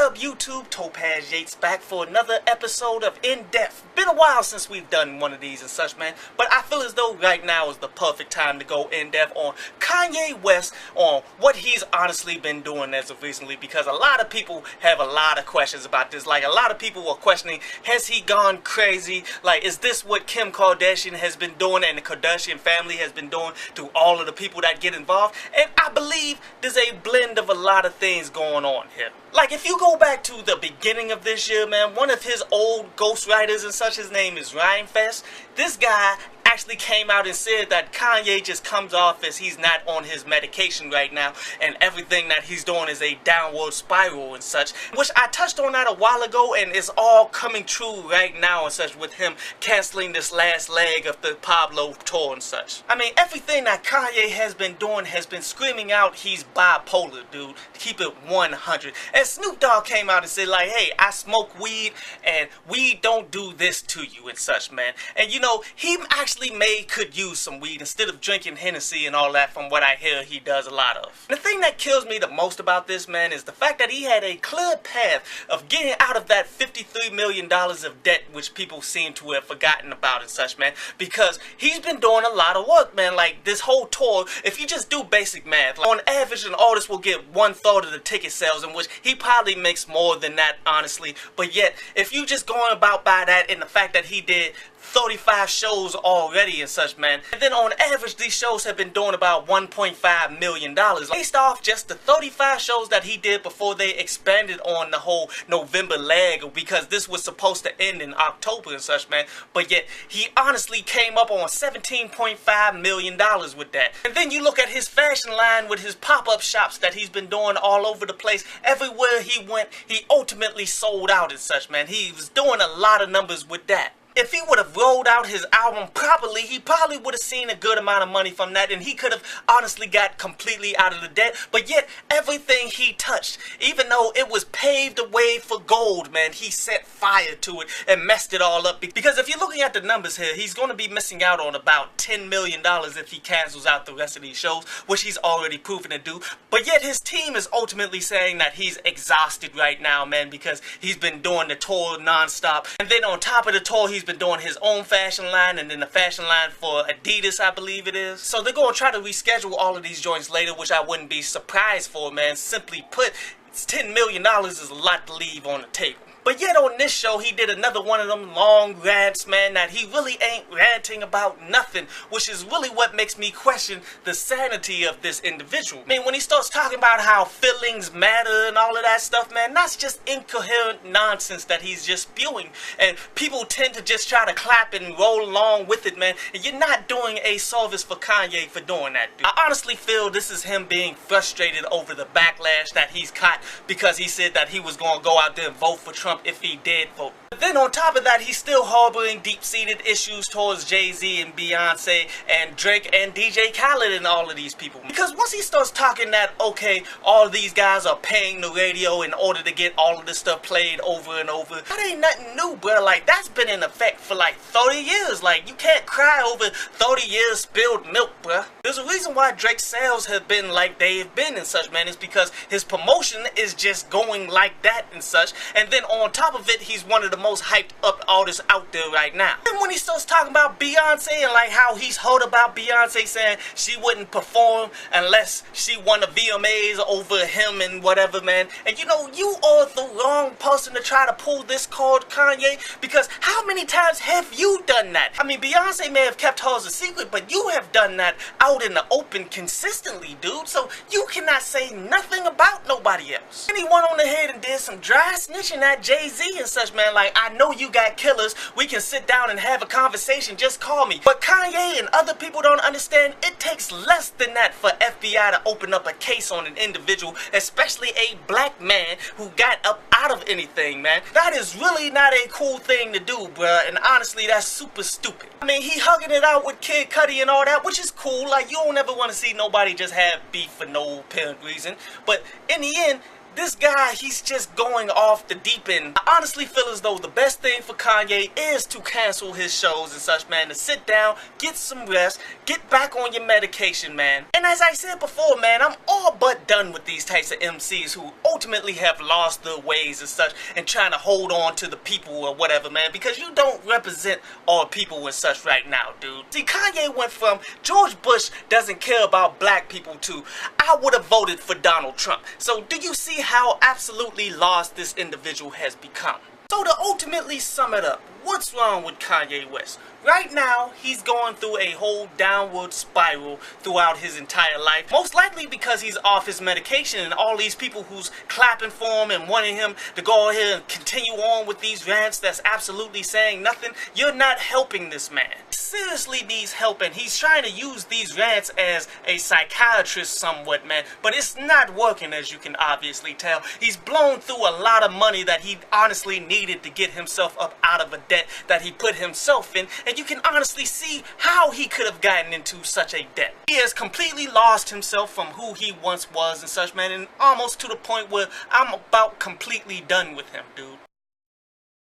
up, YouTube? Topaz Yates back for another episode of In Depth. Been a while since we've done one of these and such, man. But I feel as though right now is the perfect time to go in depth on Kanye West, on what he's honestly been doing as of recently, because a lot of people have a lot of questions about this. Like, a lot of people were questioning, has he gone crazy? Like, is this what Kim Kardashian has been doing and the Kardashian family has been doing to all of the people that get involved? And I believe there's a blend of a lot of things going on here. Like, if you go back to the beginning of this year, man, one of his old ghostwriters and such, his name is Ryan Fest. This guy actually came out and said that Kanye just comes off as he's not on his medication right now, and everything that he's doing is a downward spiral and such, which I touched on that a while ago, and it's all coming true right now and such, with him canceling this last leg of the Pablo tour and such. I mean, everything that Kanye has been doing has been screaming out he's bipolar, dude. Keep it 100. And Snoop Dogg came out and said, like, hey, I smoke weed, and weed don't do this to you and such, man. And you know, he actually could use some weed instead of drinking Hennessy and all that, from what I hear he does a lot of. And the thing that kills me the most about this, man, is the fact that he had a clear path of getting out of that $53 million of debt, which people seem to have forgotten about and such, man, because he's been doing a lot of work, man. Like, this whole tour, if you just do basic math, like, on average an artist will get 1/3 of the ticket sales, in which he probably makes more than that, honestly. But yet, if you just going about by that, and the fact that he did 35 shows already and such, man, and then on average these shows have been doing about $1.5 million based off just the 35 shows that he did before they expanded on the whole November leg, because this was supposed to end in October and such, man. But yet he honestly came up on $17.5 million with that. And then you look at his fashion line with his pop-up shops that he's been doing all over the place. Everywhere he went, he ultimately sold out and such, man. He was doing a lot of numbers with that. If he would have rolled out his album properly, he probably would have seen a good amount of money from that, and he could have honestly got completely out of the debt. But yet, everything he touched, even though it was paved the way for gold, man, he set fire to it and messed it all up. Because if you're looking at the numbers here, he's going to be missing out on about $10 million if he cancels out the rest of these shows, which he's already proven to do. But yet, his team is ultimately saying that he's exhausted right now, man, because he's been doing the tour non-stop. And then on top of the tour, he's been doing his own fashion line, and then the fashion line for Adidas, I believe it is. So they're going to try to reschedule all of these joints later, which I wouldn't be surprised for, man. Simply put, it's $10 million is a lot to leave on the table. But yet on this show, he did another one of them long rants, man, that he really ain't ranting about nothing, which is really what makes me question the sanity of this individual. I mean, when he starts talking about how feelings matter and all of that stuff, man, that's just incoherent nonsense that he's just spewing. And people tend to just try to clap and roll along with it, man. And you're not doing a service for Kanye for doing that, dude. I honestly feel this is him being frustrated over the backlash that he's caught, because he said that he was going to go out there and vote for Trump if he did vote. But then on top of that, he's still harboring deep-seated issues towards Jay-Z and Beyonce and Drake and DJ Khaled and all of these people. Because once he starts talking that, okay, all of these guys are paying the radio in order to get all of this stuff played over and over, that ain't nothing new, bro. Like, that's been in effect for like 30 years. Like, you can't cry over 30 years spilled milk, bro. There's a reason why Drake's sales have been like they've been and such, man. It's because his promotion is just going like that and such. And then on top of it, he's one of the most hyped up artists out there right now. And when he starts talking about Beyonce and like how he's heard about Beyonce saying she wouldn't perform unless she won the VMAs over him and whatever, man. And you know, you are the wrong person to try to pull this card, Kanye, because how many times have you done that? I mean, Beyonce may have kept hers a secret, but you have done that out in the open consistently, dude. So you cannot say nothing about nobody else. And he went on ahead and did some dry snitching at Jay-Z and such, man. Like, I know you got killers, we can sit down and have a conversation, just call me. But Kanye and other people don't understand, it takes less than that for FBI to open up a case on an individual, especially a black man who got up out of anything, man. That is really not a cool thing to do, bruh, and honestly, that's super stupid. I mean, he hugging it out with Kid Cudi and all that, which is cool. Like, you don't ever want to see nobody just have beef for no apparent reason. But in the end, This guy, he's just going off the deep end. I honestly feel as though the best thing for Kanye is to cancel his shows and such, man. To sit down, get some rest, get back on your medication, man. And as I said before, man, I'm all but done with these types of MCs who ultimately have lost their ways and such and trying to hold on to the people or whatever, man, because you don't represent all people and such right now, dude. See, Kanye went from George Bush doesn't care about black people to I would have voted for Donald Trump. So do you see how absolutely lost this individual has become? So to ultimately sum it up, what's wrong with Kanye West? Right now, he's going through a whole downward spiral throughout his entire life. Most likely because he's off his medication and all these people who's clapping for him and wanting him to go ahead and continue on with these rants that's absolutely saying nothing. You're not helping this man. He seriously needs help, and he's trying to use these rants as a psychiatrist somewhat, man. But it's not working, as you can obviously tell. He's blown through a lot of money that he honestly needed to get himself up out of a debt that he put himself in. And you can honestly see how he could have gotten into such a debt. He has completely lost himself from who he once was and such, man, and almost to the point where I'm about completely done with him, dude.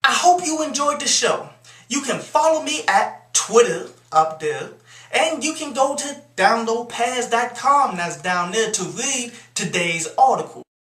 I hope you enjoyed the show. You can follow me at Twitter up there, and you can go to downloadpass.com that's down there to read today's article.